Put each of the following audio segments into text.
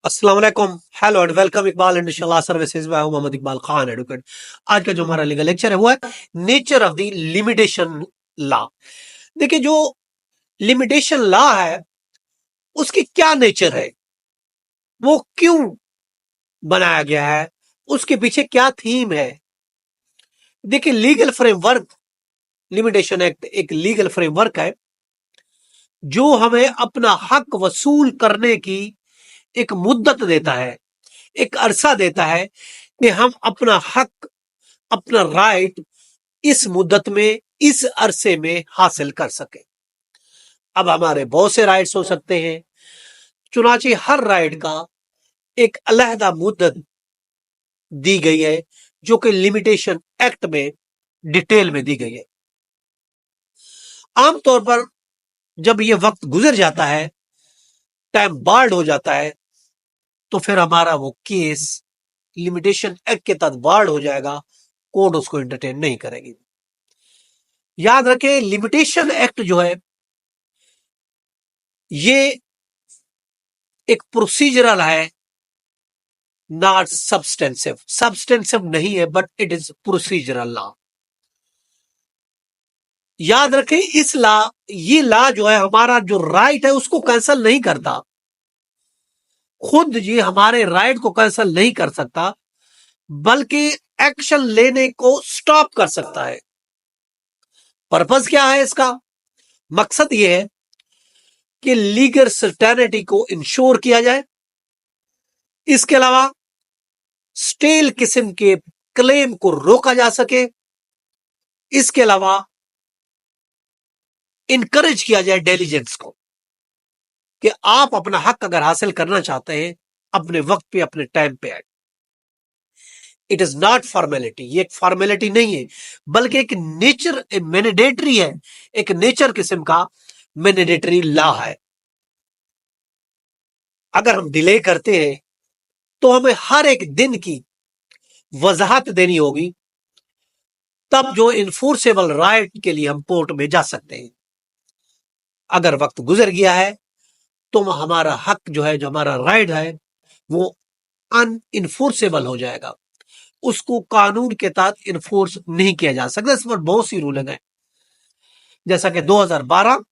अस्सलाम वालेकुम, hello and welcome Iqbal इंशाल्लाह सर्विसेज में हूं मोहम्मद इकबाल खान एडवोकेट। आज का जो हमारा लीगल लेक्चर है वो है nature of the limitation law. देखिए, जो लिमिटेशन लॉ है उसकी क्या नेचर है, वो क्यों बनाया गया है, उसके पीछे क्या थीम है। देखिए, लीगल फ्रेमवर्क, लिमिटेशन एक्ट एक लीगल फ्रेमवर्क है जो हमें अपना हक वसूल करने की एक मुद्दत देता है, एक अरसा देता है कि हम अपना हक, अपना राइट इस मुद्दत में, इस अरसे में हासिल कर सके। अब हमारे बहुत से राइट्स हो सकते हैं, चुनांचे हर राइट का एक अलहदा मुद्दत दी गई है जो कि लिमिटेशन एक्ट में डिटेल में दी गई है। आमतौर पर जब ये वक्त गुजर जाता है, टाइम बार्ड हो जाता है, तो फिर हमारा वो केस लिमिटेशन एक्ट के तहत बार्ड हो जाएगा, कोर्ट उसको एंटरटेन नहीं करेगी। याद रखें, लिमिटेशन एक्ट जो है ये एक प्रोसीजरल है, नॉट सब्सटेंसिव। सब्सटेंसिव नहीं है but it is procedural law. याद रखें, इस लॉ, ये लॉ जो है हमारा जो राइट है उसको कैंसिल नहीं करता, खुद ये हमारे राइट को कैंसिल नहीं कर सकता, बल्कि एक्शन लेने को स्टॉप कर सकता है। पर्पस क्या है इसका? मकसद ये है कि लीगल सर्टेनिटी को इंश्योर किया जाए। इसके अलावा स्टेल किस्म के क्लेम को रोका जा सके। इसके अलावा इनकरेज किया जाए डिलीजेंस को कि आप अपना हक अगर हासिल करना चाहते हैं, अपने वक्त पे, अपने टाइम पे आए। इट इज नॉट फॉर्मेलिटी, ये एक फॉर्मेलिटी नहीं है, बल्कि एक नेचर, मैंडेटरी है, एक नेचर किस्म का मैंडेटरी लॉ है। अगर हम डिले करते हैं तो हमें हर एक दिन की वजाहत देनी होगी, तब जो इन्फोर्सेबल राइट के लिए हम कोर्ट में जा सकते हैं। अगर वक्त गुजर गया है तो हमारा हक जो है, जो हमारा राइट है, वो अनइन्फोर्सेबल हो जाएगा, उसको कानून के तहत इन्फोर्स नहीं किया जा सकता। इस पर बहुत सी रूलिंग है, जैसा कि 2012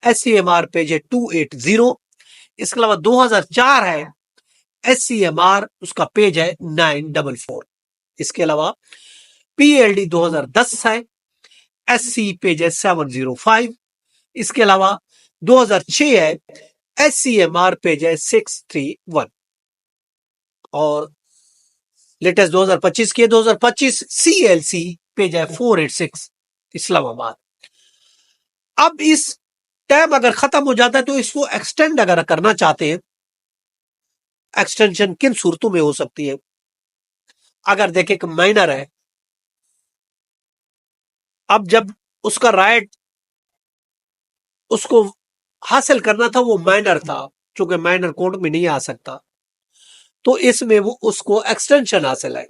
SCMR पेज है 280। इसके अलावा 2004 है SCMR, उसका पेज है 944। इसके अलावा PLD 2010 है, SC पेज है 705। इसके अलावा 2006 है, SCMR पेज है 631। और लेटेस्ट 2025 की 2025 CLC पेज है 486 इस्लामाबाद। अब इस टाइम अगर खत्म हो जाता है तो इसको एक्सटेंड अगर करना चाहते हैं, एक्सटेंशन किन सूरतों में हो सकती है? अगर देखें कि माइनर है, अब जब उसका राइट उसको हासिल करना था, वो माइनर था, चूंकि माइनर कोर्ट में नहीं आ सकता, तो इसमें वो उसको एक्सटेंशन हासिल है।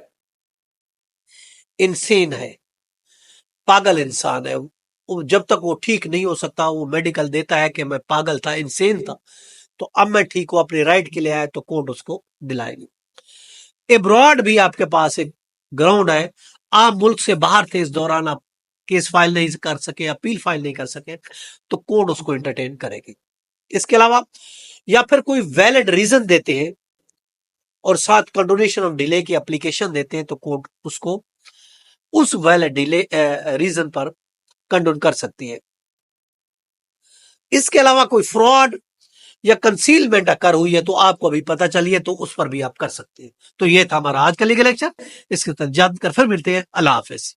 इंसेन है, पागल इंसान है, जब तक वो ठीक नहीं हो सकता, वो मेडिकल देता है कि मैं पागल था, इंसेन था, तो अब मैं ठीक हूं, अपने राइट के लिए आया, तो कोर्ट उसको दिलाएगी। एब्रॉड भी आपके पास एक ग्राउंड है, आप मुल्क से बाहर थे, इस दौरान आप केस फाइल नहीं कर सके, अपील फाइल नहीं कर सके, तो कोर्ट उसको एंटरटेन करेगी। इसके अलावा या फिर कोई वैलिड रीजन देते हैं और साथ कंडोनेशन ऑफ डिले की एप्लीकेशन देते हैं, तो कोर्ट उसको उस वैलिड डिले रीजन पर कंडोन कर सकती है। इसके अलावा कोई फ्रॉड या कंसीलमेंट अकर हुई है तो आपको अभी पता चली है, तो उस पर भी आप कर सकते हैं। तो ये था हमारा आज का लीगल लेक्चर। इसके तक जान कर फिर मिलते हैं। अल्लाह हाफिज।